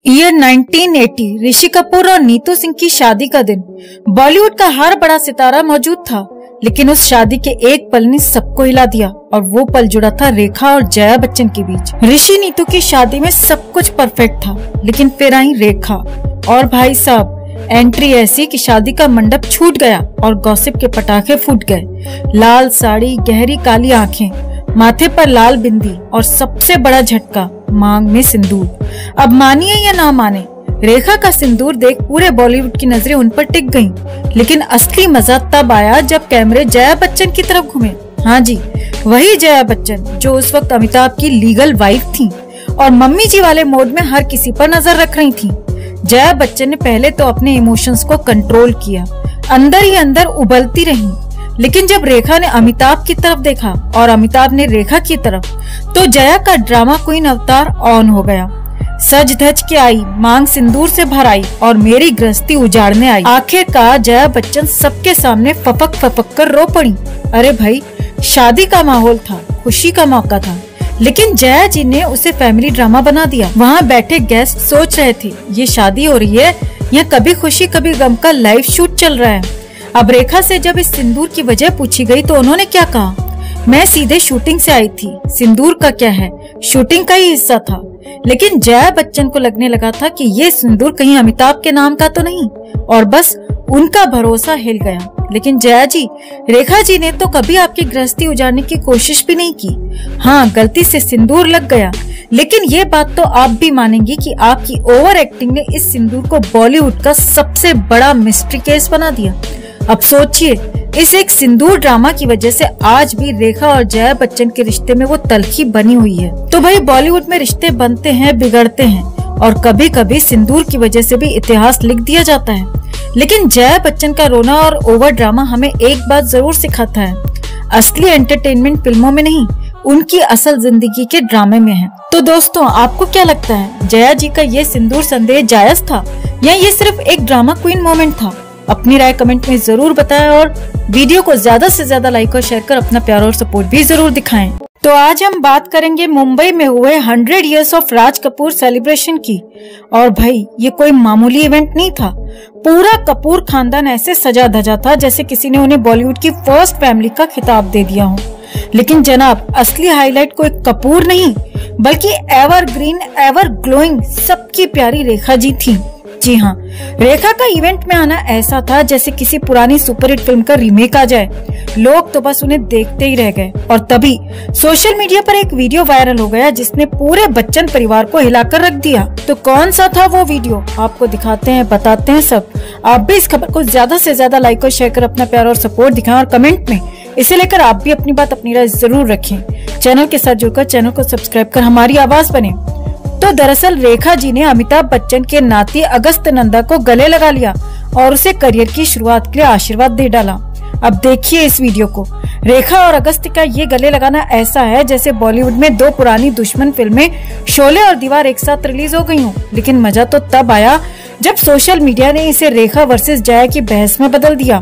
Year 1980 Rishi Kapoor और नीतू सिंह की शादी का दिन। बॉलीवुड का हर बड़ा सितारा मौजूद था, लेकिन उस शादी के एक पल ने सबको हिला दिया और वो पल जुड़ा था रेखा और जया बच्चन के बीच। ऋषि नीतू की शादी में सब कुछ परफेक्ट था, लेकिन फिर आई रेखा और भाई साहब एंट्री ऐसी कि शादी का मंडप छूट गया और गॉसिप के पटाखे फूट गए। लाल साड़ी, गहरी काली आंखें, माथे पर लाल बिंदी और सबसे बड़ा झटका मांग में सिंदूर। अब मानिए या ना माने, रेखा का सिंदूर देख पूरे बॉलीवुड की नजरें उन पर टिक गईं। लेकिन असली मजा तब आया जब कैमरे जया बच्चन की तरफ घूमे। हाँ जी, वही जया बच्चन जो उस वक्त अमिताभ की लीगल वाइफ थी और मम्मी जी वाले मोड में हर किसी पर नजर रख रही थी। जया बच्चन ने पहले तो अपने इमोशंस को कंट्रोल किया, अंदर ही अंदर उबलती रही। लेकिन जब रेखा ने अमिताभ की तरफ देखा और अमिताभ ने रेखा की तरफ, तो जया का ड्रामा क्वीन अवतार ऑन हो गया। सज धज के आई, मांग सिंदूर से भर आई और मेरी गृहस्थी उजाड़ने आई। आखिरकार जया बच्चन सबके सामने फपक फपक कर रो पड़ी। अरे भाई, शादी का माहौल था, खुशी का मौका था, लेकिन जया जी ने उसे फैमिली ड्रामा बना दिया। वहाँ बैठे गेस्ट सोच रहे थे ये शादी हो रही है या कभी खुशी कभी गम का लाइव शूट चल रहा है। अब रेखा से जब इस सिंदूर की वजह पूछी गई तो उन्होंने क्या कहा, मैं सीधे शूटिंग से आई थी, सिंदूर का क्या है, शूटिंग का ही हिस्सा था। लेकिन जया बच्चन को लगने लगा था कि ये सिंदूर कहीं अमिताभ के नाम का तो नहीं, और बस उनका भरोसा हिल गया। लेकिन जया जी, रेखा जी ने तो कभी आपकी गृहस्थी उजाड़ने की कोशिश भी नहीं की। हाँ, गलती से सिंदूर लग गया, लेकिन ये बात तो आप भी मानेंगी कि आपकी ओवर एक्टिंग ने इस सिंदूर को बॉलीवुड का सबसे बड़ा मिस्ट्री केस बना दिया। अब सोचिए, इस एक सिंदूर ड्रामा की वजह से आज भी रेखा और जया बच्चन के रिश्ते में वो तलखी बनी हुई है। तो भाई, बॉलीवुड में रिश्ते बनते हैं, बिगड़ते हैं और कभी कभी सिंदूर की वजह से भी इतिहास लिख दिया जाता है। लेकिन जया बच्चन का रोना और ओवर ड्रामा हमें एक बात जरूर सिखाता है, असली एंटरटेनमेंट फिल्मों में नहीं, उनकी असल जिंदगी के ड्रामे में है। तो दोस्तों, आपको क्या लगता है, जया जी का ये सिंदूर संदेश जायज था या ये सिर्फ एक ड्रामा क्वीन मोमेंट था? अपनी राय कमेंट में जरूर बताएं और वीडियो को ज्यादा से ज्यादा लाइक और शेयर कर अपना प्यार और सपोर्ट भी जरूर दिखाएं। तो आज हम बात करेंगे मुंबई में हुए 100 years of Raj Kapoor celebration की। और भाई, ये कोई मामूली इवेंट नहीं था। पूरा कपूर खानदान ऐसे सजा धजा था जैसे किसी ने उन्हें बॉलीवुड की फर्स्ट फैमिली का खिताब दे दिया हो। लेकिन जनाब, असली हाईलाइट कोई कपूर नहीं, बल्कि एवरग्रीन, एवर ग्लोइंग, सबकी प्यारी रेखा जी थी। जी हाँ, रेखा का इवेंट में आना ऐसा था जैसे किसी पुरानी सुपरहिट फिल्म का रीमेक आ जाए। लोग तो बस उन्हें देखते ही रह गए। और तभी सोशल मीडिया पर एक वीडियो वायरल हो गया जिसने पूरे बच्चन परिवार को हिलाकर रख दिया। तो कौन सा था वो वीडियो, आपको दिखाते हैं, बताते हैं सब। आप भी इस खबर को ज्यादा से ज्यादा लाइक और शेयर कर अपना प्यार और सपोर्ट दिखाएं और कमेंट में इसे लेकर आप भी अपनी बात, अपनी राय जरूर रखें। चैनल के साथ जुड़कर चैनल को सब्सक्राइब कर हमारी आवाज बने। तो दरअसल रेखा जी ने अमिताभ बच्चन के नाती अगस्त नंदा को गले लगा लिया और उसे करियर की शुरुआत के लिए आशीर्वाद दे डाला। अब देखिए इस वीडियो को। रेखा और अगस्त का ये गले लगाना ऐसा है जैसे बॉलीवुड में दो पुरानी दुश्मन फिल्में शोले और दीवार एक साथ रिलीज हो गई हों। लेकिन मजा तो तब आया जब सोशल मीडिया ने इसे रेखा वर्सेस जया की बहस में बदल दिया।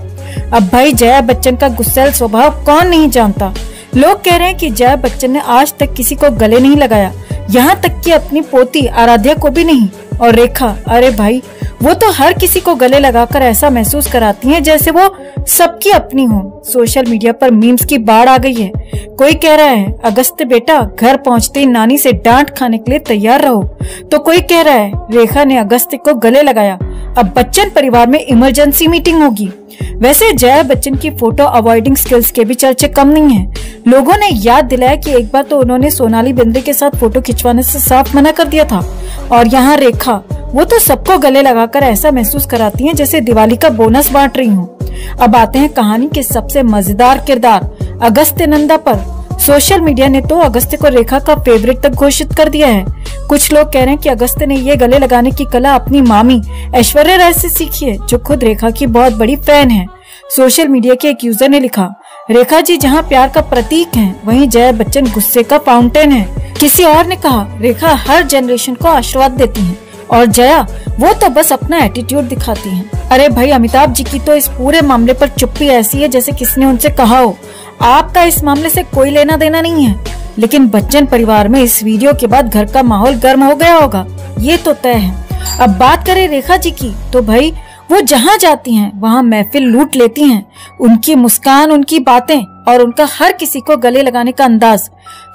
अब भाई, जया बच्चन का गुस्सैल स्वभाव कौन नहीं जानता। लोग कह रहे हैं कि जया बच्चन ने आज तक किसी को गले नहीं लगाया, यहाँ तक कि अपनी पोती आराध्या को भी नहीं। और रेखा, अरे भाई, वो तो हर किसी को गले लगाकर ऐसा महसूस कराती हैं जैसे वो सबकी अपनी हो। सोशल मीडिया पर मीम्स की बाढ़ आ गई है। कोई कह रहा है, अगस्त बेटा, घर पहुंचते ही नानी से डांट खाने के लिए तैयार रहो। तो कोई कह रहा है, रेखा ने अगस्त को गले लगाया, अब बच्चन परिवार में इमरजेंसी मीटिंग होगी। वैसे जया बच्चन की फोटो अवॉइडिंग स्किल्स के भी चर्चे कम नहीं हैं। लोगों ने याद दिलाया कि एक बार तो उन्होंने सोनाली बिंद्रे के साथ फोटो खिंचवाने से साफ मना कर दिया था। और यहाँ रेखा, वो तो सबको गले लगाकर ऐसा महसूस कराती हैं जैसे दिवाली का बोनस बांट रही हूँ। अब आते हैं कहानी के सबसे मजेदार किरदार अगस्त नंदा पर। सोशल मीडिया ने तो अगस्त को रेखा का फेवरेट तक घोषित कर दिया है। कुछ लोग कह रहे हैं कि अगस्त ने ये गले लगाने की कला अपनी मामी ऐश्वर्या राय से सीखी है, जो खुद रेखा की बहुत बड़ी फैन है। सोशल मीडिया के एक यूजर ने लिखा, रेखा जी जहाँ प्यार का प्रतीक हैं, वहीं जया बच्चन गुस्से का फाउंटेन है। किसी और ने कहा, रेखा हर जनरेशन को आशीर्वाद देती हैं और जया, वो तो बस अपना एटीट्यूड दिखाती हैं। अरे भाई, अमिताभ जी की तो इस पूरे मामले पर चुप्पी ऐसी है जैसे किसी ने उनसे कहा हो, आपका इस मामले से कोई लेना देना नहीं है। लेकिन बच्चन परिवार में इस वीडियो के बाद घर का माहौल गर्म हो गया होगा, ये तो तय है। अब बात करें रेखा जी की, तो भाई वो जहाँ जाती हैं वहाँ महफिल लूट लेती हैं। उनकी मुस्कान, उनकी बातें और उनका हर किसी को गले लगाने का अंदाज,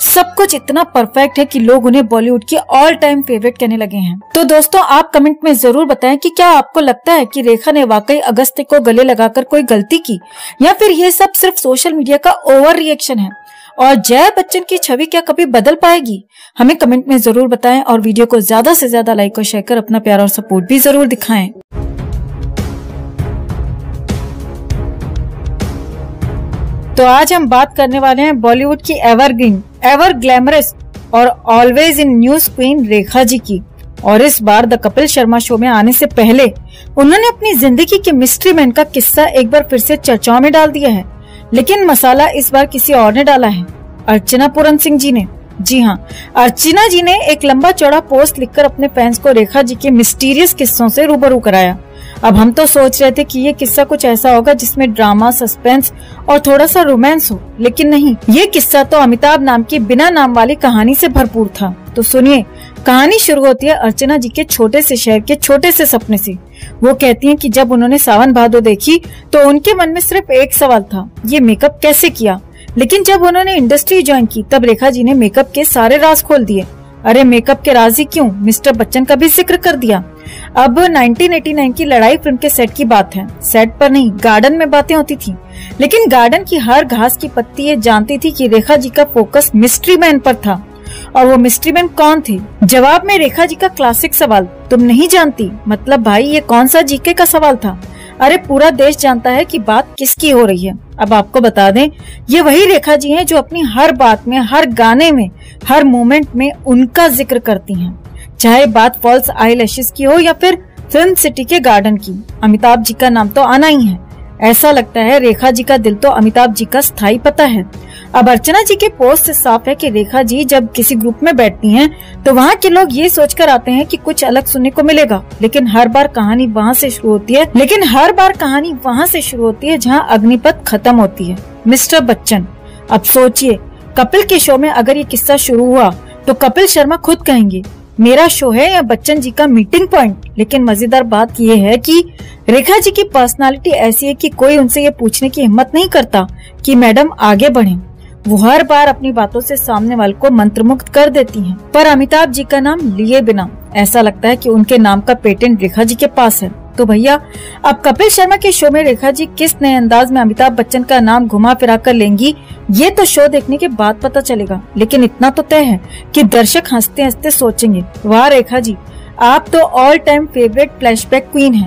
सब कुछ इतना परफेक्ट है कि लोग उन्हें बॉलीवुड की ऑल टाइम फेवरेट कहने लगे हैं। तो दोस्तों, आप कमेंट में जरूर बताएं कि क्या आपको लगता है कि रेखा ने वाकई अगस्त्य को गले लगाकर कोई गलती की, या फिर ये सब सिर्फ सोशल मीडिया का ओवर रिएक्शन है। और जया बच्चन की छवि क्या कभी बदल पाएगी? हमें कमेंट में जरूर बताएं और वीडियो को ज्यादा से ज्यादा लाइक और शेयर कर अपना प्यार और सपोर्ट भी जरूर दिखाएं। तो आज हम बात करने वाले हैं बॉलीवुड की एवरग्रीन, एवर ग्लैमरस और always in news queen Rekha ji की। और इस बार द कपिल शर्मा शो में आने से पहले उन्होंने अपनी जिंदगी के मिस्ट्री मैन का किस्सा एक बार फिर से चर्चाओं में डाल दिया है, लेकिन मसाला इस बार किसी और ने डाला है, अर्चना पूरन सिंह जी ने। जी हाँ, अर्चना जी ने एक लंबा चौड़ा पोस्ट लिखकर अपने फैंस को रेखा जी के मिस्टीरियस किस्सों से रूबरू कराया। अब हम तो सोच रहे थे कि ये किस्सा कुछ ऐसा होगा जिसमें ड्रामा, सस्पेंस और थोड़ा सा रोमांस हो, लेकिन नहीं, ये किस्सा तो अमिताभ नाम की बिना नाम वाली कहानी से भरपूर था। तो सुनिए, कहानी शुरू होती है अर्चना जी के छोटे से शहर के छोटे से सपने से। वो कहती हैं कि जब उन्होंने सावन भादो देखी तो उनके मन में सिर्फ एक सवाल था, ये मेकअप कैसे किया। लेकिन जब उन्होंने इंडस्ट्री ज्वाइन की तब रेखा जी ने मेकअप के सारे राज खोल दिए। अरे मेकअप के राज ही क्यों, मिस्टर बच्चन का भी जिक्र कर दिया। अब 1989 की लड़ाई फिल्म के सेट की बात है। सेट पर नहीं, गार्डन में बातें होती थी, लेकिन गार्डन की हर घास की पत्ती ये जानती थी कि रेखा जी का फोकस मिस्ट्री मैन पर था। और वो मिस्ट्री मैन कौन थे? जवाब में रेखा जी का क्लासिक सवाल, तुम नहीं जानती? मतलब भाई ये कौन सा जीके का सवाल था? अरे पूरा देश जानता है कि बात किसकी हो रही है। अब आपको बता दें, ये वही रेखा जी हैं जो अपनी हर बात में, हर गाने में, हर मोमेंट में उनका जिक्र करती हैं। चाहे बात फॉल्स आईलैशेस की हो या फिर फिल्म सिटी के गार्डन की, अमिताभ जी का नाम तो आना ही है। ऐसा लगता है रेखा जी का दिल तो अमिताभ जी का स्थायी पता है। अब अर्चना जी के पोस्ट से साफ है कि रेखा जी जब किसी ग्रुप में बैठती हैं तो वहाँ के लोग ये सोचकर आते हैं कि कुछ अलग सुनने को मिलेगा, लेकिन हर बार कहानी वहाँ से शुरू होती है जहाँ अग्निपथ खत्म होती है। मिस्टर बच्चन, अब सोचिए, कपिल के शो में अगर ये किस्सा शुरू हुआ तो कपिल शर्मा खुद कहेंगे मेरा शो है या बच्चन जी का मीटिंग पॉइंट। लेकिन मजेदार बात ये है कि रेखा जी की पर्सनालिटी ऐसी है कि कोई उनसे ये पूछने की हिम्मत नहीं करता कि मैडम आगे बढ़ें। वो हर बार अपनी बातों से सामने वाले को मंत्रमुग्ध कर देती हैं। पर अमिताभ जी का नाम लिए बिना ऐसा लगता है कि उनके नाम का पेटेंट रेखा जी के पास है। तो भैया, अब कपिल शर्मा के शो में रेखा जी किस नए अंदाज में अमिताभ बच्चन का नाम घुमा फिरा कर लेंगी, ये तो शो देखने के बाद पता चलेगा। लेकिन इतना तो तय है कि दर्शक हंसते हंसते सोचेंगे, वाह रेखा जी, आप तो all time favourite flashback queen हैं।